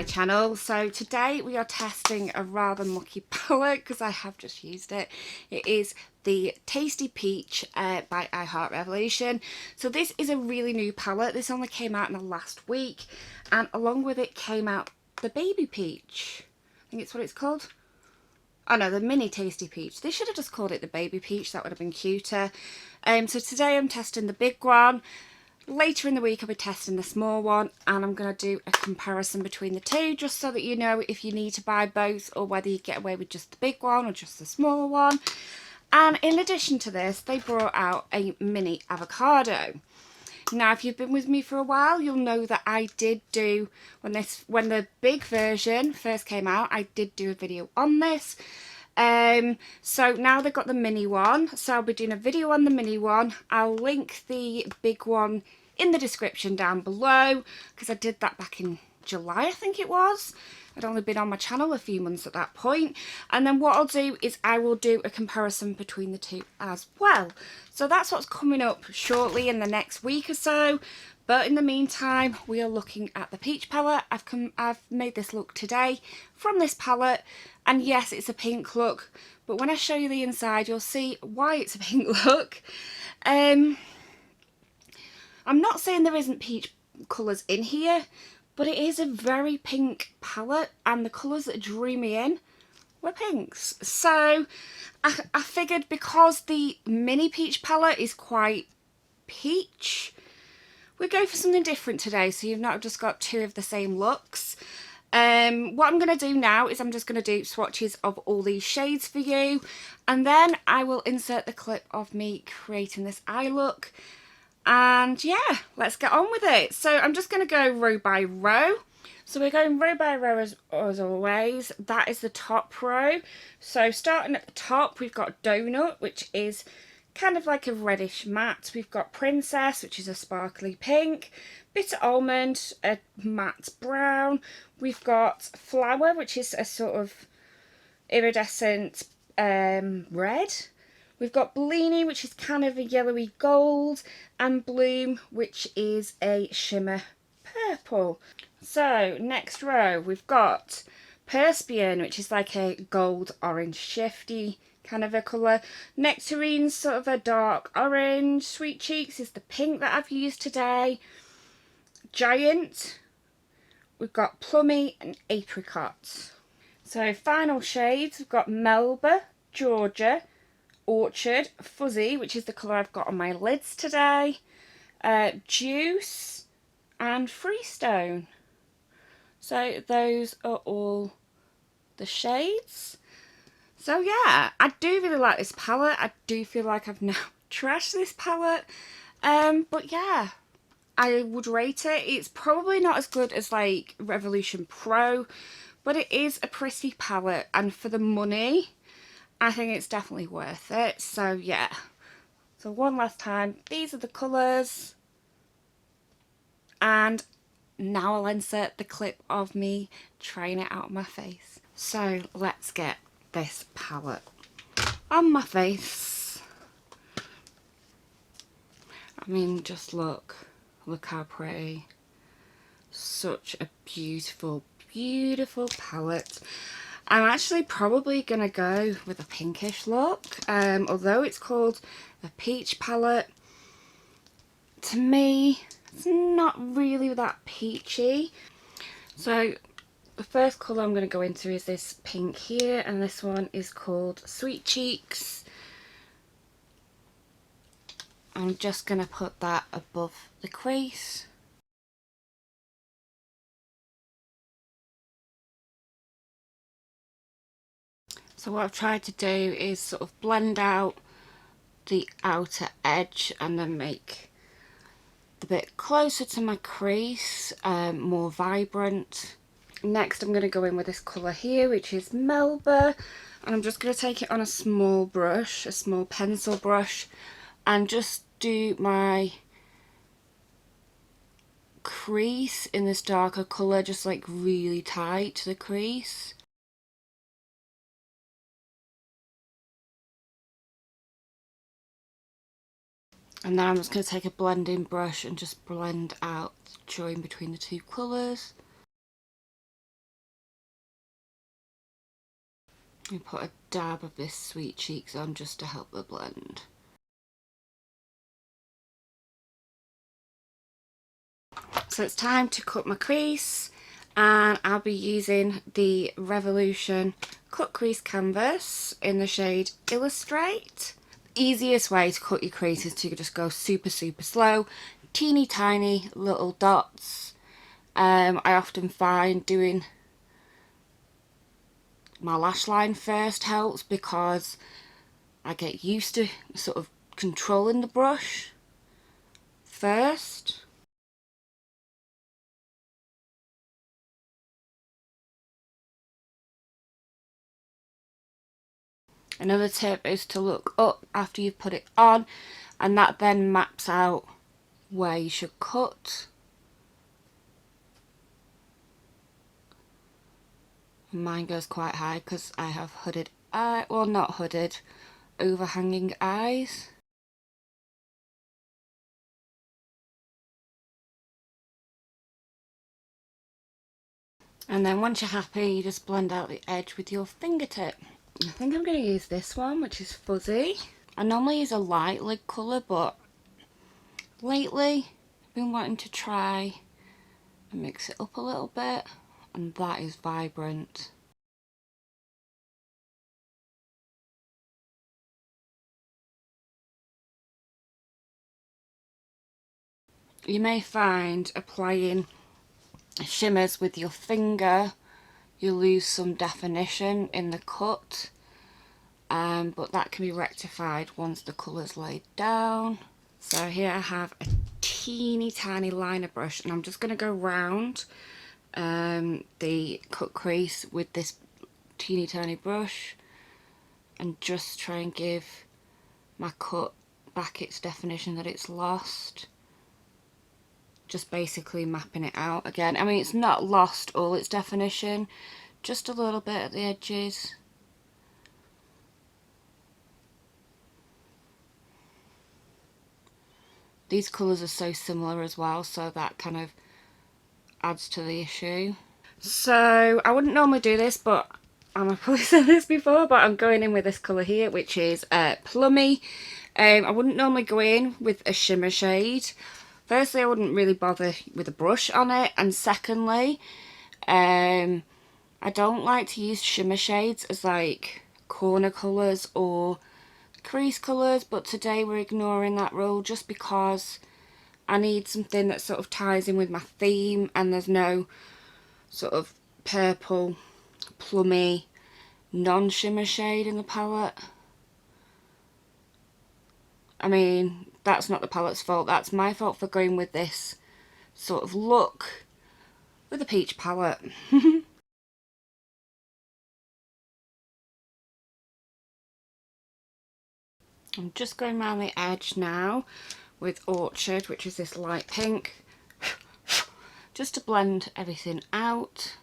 channel. So today we are testing a rather mucky palette because I have just used it. It is the Tasty Peach by I Heart Revolution. So this is a really new palette. This only came out in the last week, and along with it came out the Baby Peach. I think it's what it's called. Oh no, the mini Tasty Peach. They should have just called it the Baby Peach. That would have been cuter. So today I'm testing the big one. Later in the week I'll be testing the small one, and I'm going to do a comparison between the two just so that you know if you need to buy both or whether you get away with just the big one or just the small one. And in addition to this, they brought out a mini avocado. Now, if you've been with me for a while, you'll know that I did do, when the big version first came out, I did do a video on this. So now they've got the mini one, so I'll be doing a video on the mini one. I'll link the big one in the description down below, because I did that back in July, I think it was. I'd only been on my channel a few months at that point. And then what I'll do is I will do a comparison between the two as well. So that's what's coming up shortly in the next week or so. But in the meantime, we are looking at the peach palette. I've made this look today from this palette. And yes, it's a pink look. But when I show you the inside, you'll see why it's a pink look. I'm not saying there isn't peach colours in here, but it is a very pink palette, and the colours that drew me in were pinks. So I figured because the mini peach palette is quite peach, we'd go for something different today, so you've not just got two of the same looks. What I'm going to do now is I'm just going to do swatches of all these shades for you, and then I will insert the clip of me creating this eye look. And yeah, let's get on with it. So I'm just going to go row by row. So we're going row by row as always. That is the top row. So starting at the top, we've got Donut, which is kind of like a reddish matte. We've got Princess, which is a sparkly pink. Bitter Almond, a matte brown. We've got Flower, which is a sort of iridescent red. We've got Bellini, which is kind of a yellowy gold, and Bloom, which is a shimmer purple. So, next row, we've got Perspian, which is like a gold orange shifty kind of a colour. Nectarine's sort of a dark orange. Sweet Cheeks is the pink that I've used today. Giant, we've got Plummy and Apricot. So, final shades, we've got Melba, Georgia, Orchard, Fuzzy, which is the colour I've got on my lids today, Juice, and Freestone. So those are all the shades. So yeah, I do really like this palette. I do feel like I've now trashed this palette. But yeah, I would rate it. It's probably not as good as like Revolution Pro, but it is a pretty palette, and for the money, I think it's definitely worth it. So yeah, so one last time, these are the colours, and now I'll insert the clip of me trying it out on my face. So let's get this palette on my face. I mean, just look how pretty. Such a beautiful, beautiful palette. I'm actually probably going to go with a pinkish look, although it's called a peach palette. To me, it's not really that peachy. So the first colour I'm going to go into is this pink here, and this one is called Sweet Cheeks. I'm just going to put that above the crease. So what I've tried to do is sort of blend out the outer edge and then make the bit closer to my crease, more vibrant. Next I'm going to go in with this colour here, which is Melba, and I'm just going to take it on a small brush, a small pencil brush, and just do my crease in this darker colour, just like really tight to the crease. And then I'm just going to take a blending brush and just blend out the join between the two colours. And put a dab of this Sweet Cheeks on just to help the blend. So it's time to cut my crease, and I'll be using the Revolution Cut Crease Canvas in the shade Illustrate. The easiest way to cut your crease is to just go super slow, teeny tiny little dots. I often find doing my lash line first helps because I get used to sort of controlling the brush first. Another tip is to look up after you've put it on, and that then maps out where you should cut. Mine goes quite high because I have hooded eye, well not hooded, overhanging eyes. And then once you're happy, you just blend out the edge with your fingertip. I think I'm going to use this one, which is Fuzzy. I normally use a light lid colour, but lately I've been wanting to try and mix it up a little bit, and that is Vibrant. You may find applying shimmers with your finger, you lose some definition in the cut, but that can be rectified once the colour's laid down. So here I have a teeny tiny liner brush, and I'm just going to go round the cut crease with this teeny tiny brush and just try and give my cut back its definition that it's lost. Just basically mapping it out again. I mean, it's not lost all its definition, just a little bit at the edges. These colours are so similar as well, so that kind of adds to the issue. So I wouldn't normally do this, but I've probably said this before, but I'm going in with this colour here, which is Plummy. I wouldn't normally go in with a shimmer shade. Firstly, I wouldn't really bother with a brush on it, and secondly, I don't like to use shimmer shades as like corner colours or crease colours, but today we're ignoring that rule just because I need something that sort of ties in with my theme, and there's no sort of purple, plummy, non-shimmer shade in the palette. I mean, that's not the palette's fault, that's my fault for going with this sort of look with a peach palette. I'm just going around the edge now with Orchard, which is this light pink, just to blend everything out.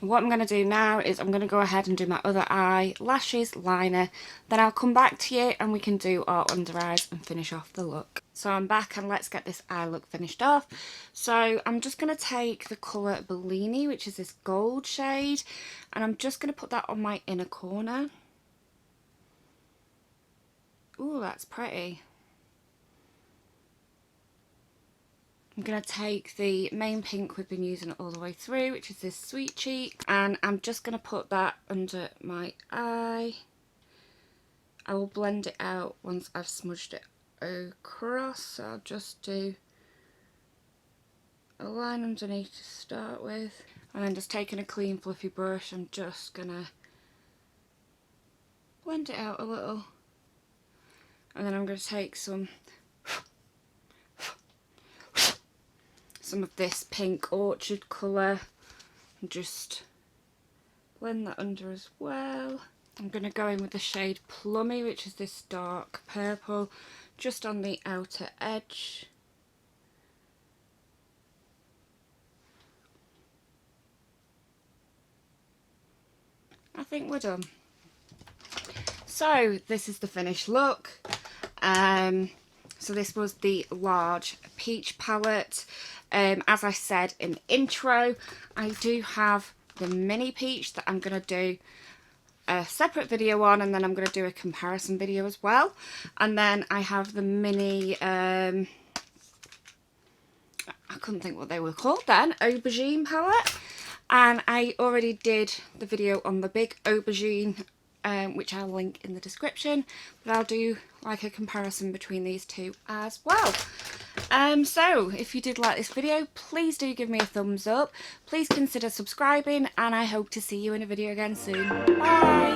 And what I'm going to do now is I'm going to go ahead and do my other eye, lashes, liner, then I'll come back to you and we can do our under eyes and finish off the look. So I'm back, and let's get this eye look finished off. So I'm just going to take the colour Bellini, which is this gold shade, and I'm just going to put that on my inner corner. Ooh, that's pretty. I'm going to take the main pink we've been using all the way through, which is this Sweet Cheek, and I'm just going to put that under my eye. I will blend it out once I've smudged it across, so I'll just do a line underneath to start with, and then just taking a clean fluffy brush, I'm just going to blend it out a little, and then I'm going to take some of this pink Orchard colour and just blend that under as well. I'm going to go in with the shade Plummy, which is this dark purple, just on the outer edge. I think we're done. So this is the finished look. So this was the large peach palette. As I said in the intro, I do have the mini peach that I'm going to do a separate video on, and then I'm going to do a comparison video as well. And then I have the mini, I couldn't think what they were called then, aubergine palette. And I already did the video on the big aubergine, which I'll link in the description, but I'll do like a comparison between these two as well. So if you did like this video, please do give me a thumbs up, please consider subscribing, and I hope to see you in a video again soon. Bye!